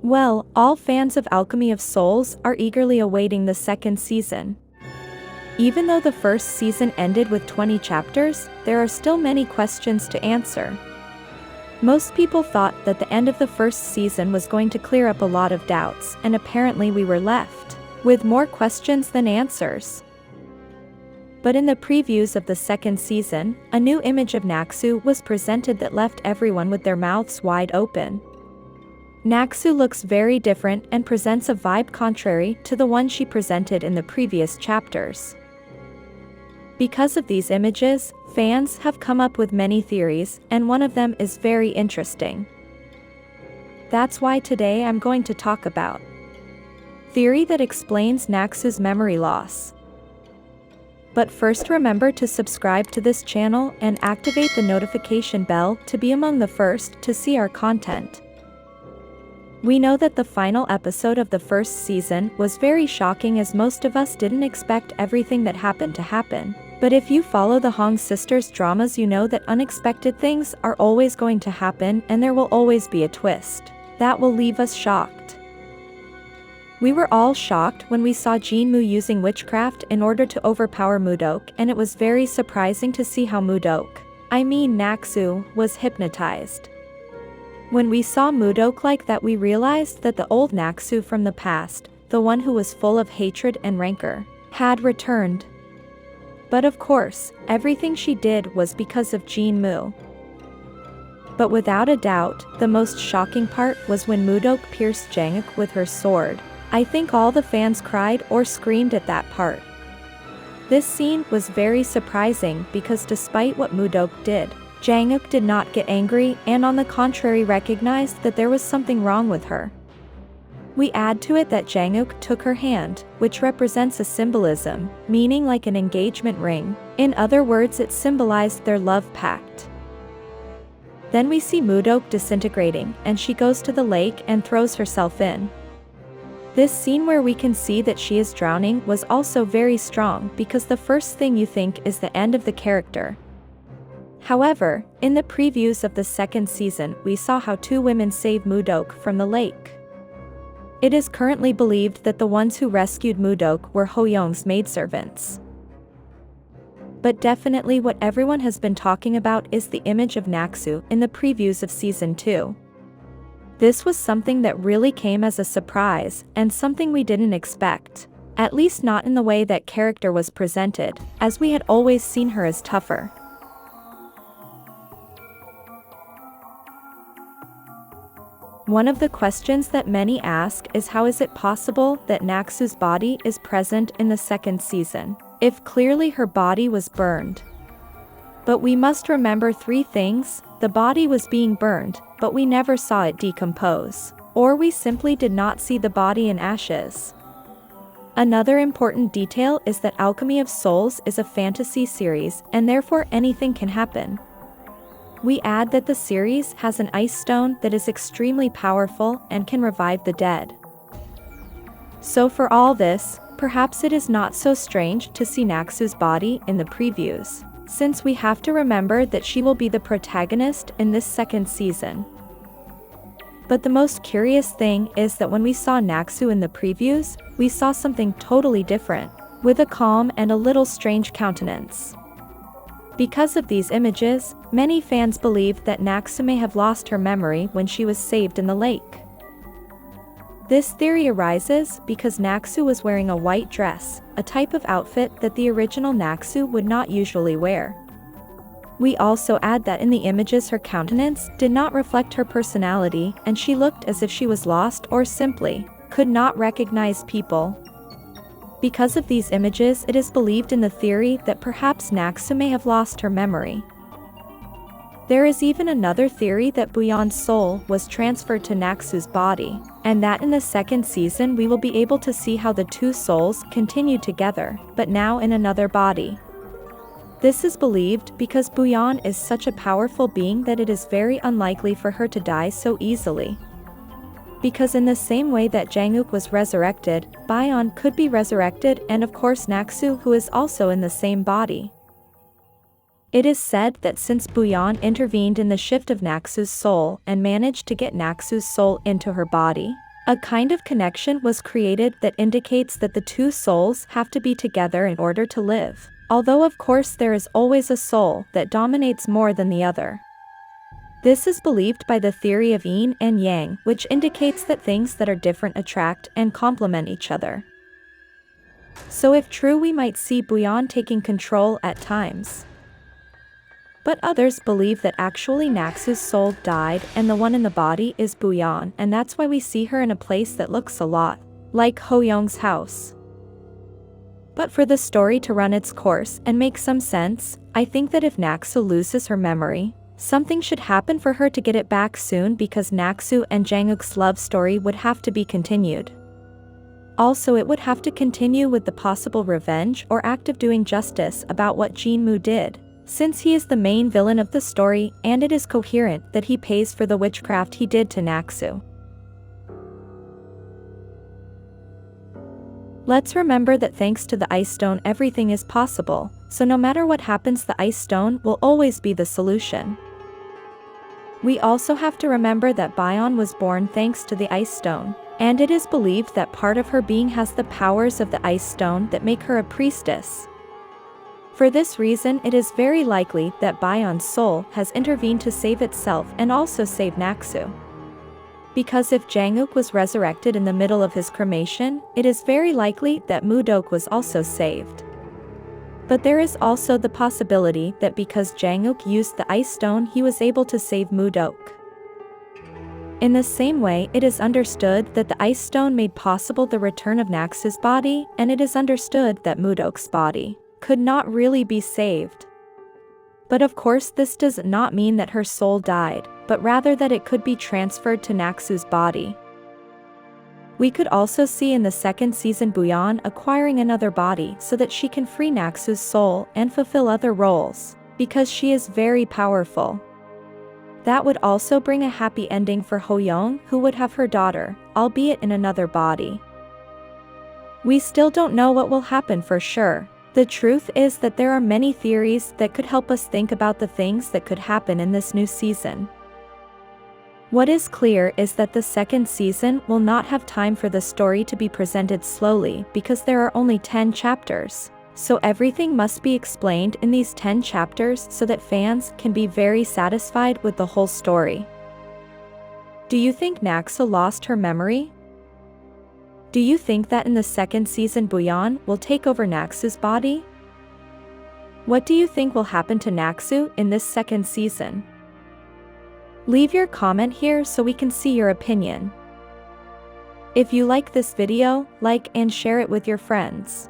Well, all fans of Alchemy of Souls are eagerly awaiting the second season. Even though the first season ended with 20 chapters, there are still many questions to answer. Most people thought that the end of the first season was going to clear up a lot of doubts, and apparently we were left with more questions than answers. But in the previews of the second season, a new image of Naksu was presented that left everyone with their mouths wide open. Naksu looks very different and presents a vibe contrary to the one she presented in the previous chapters. Because of these images, fans have come up with many theories, and one of them is very interesting. That's why today I'm going to talk about theory that explains Naksu's memory loss. But first, remember to subscribe to this channel and activate the notification bell to be among the first to see our content. We know that the final episode of the first season was very shocking, as most of us didn't expect everything that happened to happen. But if you follow the Hwang sisters' dramas, you know that unexpected things are always going to happen, and there will always be a twist that will leave us shocked. We were all shocked when we saw Jin-moo using witchcraft in order to overpower Mudok, and it was very surprising to see how Naksu, was hypnotized. When we saw Mudok like that, we realized that the old Naksu from the past, the one who was full of hatred and rancor, had returned. But of course, everything she did was because of Jin-moo. But without a doubt, the most shocking part was when Mudok pierced Jang-wook with her sword. I think all the fans cried or screamed at that part. This scene was very surprising because despite what Mudok did, Jang-wook did not get angry and on the contrary recognized that there was something wrong with her. We add to it that Jang-wook took her hand, which represents a symbolism, meaning like an engagement ring. In other words, it symbolized their love pact. Then we see Mudok disintegrating, and she goes to the lake and throws herself in. This scene where we can see that she is drowning was also very strong because the first thing you think is the end of the character. However, in the previews of the second season, we saw how two women save Mudok from the lake. It is currently believed that the ones who rescued Mudok were Ho-young's maidservants. But definitely what everyone has been talking about is the image of Naksu in the previews of season 2. This was something that really came as a surprise, and something we didn't expect. At least not in the way that character was presented, as we had always seen her as tougher. One of the questions that many ask is how is it possible that Naksu's body is present in the second season, if clearly her body was burned? But we must remember three things: the body was being burned, but we never saw it decompose, or we simply did not see the body in ashes. Another important detail is that Alchemy of Souls is a fantasy series, and therefore anything can happen. We add that the series has an ice stone that is extremely powerful and can revive the dead. So for all this, perhaps it is not so strange to see Naksu's body in the previews, since we have to remember that she will be the protagonist in this second season. But the most curious thing is that when we saw Naksu in the previews, we saw something totally different, with a calm and a little strange countenance. Because of these images, many fans believe that Naksu may have lost her memory when she was saved in the lake. This theory arises because Naksu was wearing a white dress, a type of outfit that the original Naksu would not usually wear. We also add that in the images her countenance did not reflect her personality, and she looked as if she was lost or simply could not recognize people. Because of these images, it is believed in the theory that perhaps Naksu may have lost her memory. There is even another theory that Booyeon's soul was transferred to Naksu's body, and that in the second season we will be able to see how the two souls continue together, but now in another body. This is believed because Booyeon is such a powerful being that it is very unlikely for her to die so easily. Because in the same way that Jang-wook was resurrected, Booyeon could be resurrected, and of course Naksu, who is also in the same body. It is said that since Booyeon intervened in the shift of Naksu's soul and managed to get Naksu's soul into her body, A kind of connection was created that indicates that the two souls have to be together in order to live, although of course there is always a soul that dominates more than the other. This is believed by the theory of yin and yang, which indicates that things that are different attract and complement each other. So if true, we might see Booyeon taking control at times. But others believe that actually Naksu's soul died and the one in the body is Booyeon, and that's why we see her in a place that looks a lot like Ho-young's house. But for the story to run its course and make some sense, I think that if Naksu loses her memory, something should happen for her to get it back soon, because Naksu and Jang-wook's love story would have to be continued. Also, it would have to continue with the possible revenge or act of doing justice about what Jin-moo did, since he is the main villain of the story and it is coherent that he pays for the witchcraft he did to Naksu. Let's remember that thanks to the ice stone everything is possible, so no matter what happens the ice stone will always be the solution. We also have to remember that Booyeon was born thanks to the ice stone, and it is believed that part of her being has the powers of the ice stone that make her a priestess. For this reason, it is very likely that Booyeon's soul has intervened to save itself and also save Naksu. Because if Jang-wook was resurrected in the middle of his cremation, it is very likely that Moo-dok was also saved. But there is also the possibility that because Jang-wook used the ice stone, he was able to save Moo-dok. In the same way, it is understood that the ice stone made possible the return of Naksu's body, and it is understood that Moo-dok's body could not really be saved. But of course this does not mean that her soul died, but rather that it could be transferred to Naksu's body. We could also see in the second season Booyeon acquiring another body so that she can free Naksu's soul and fulfill other roles, because she is very powerful. That would also bring a happy ending for Ho-young, who would have her daughter, albeit in another body. We still don't know what will happen for sure. The truth is that there are many theories that could help us think about the things that could happen in this new season. What is clear is that the second season will not have time for the story to be presented slowly because there are only 10 chapters, so everything must be explained in these 10 chapters so that fans can be very satisfied with the whole story. Do you think Naksu lost her memory? Do you think that in the second season Booyeon will take over Naksu's body? What do you think will happen to Naksu in this second season? Leave your comment here so we can see your opinion. If you like this video, like and share it with your friends.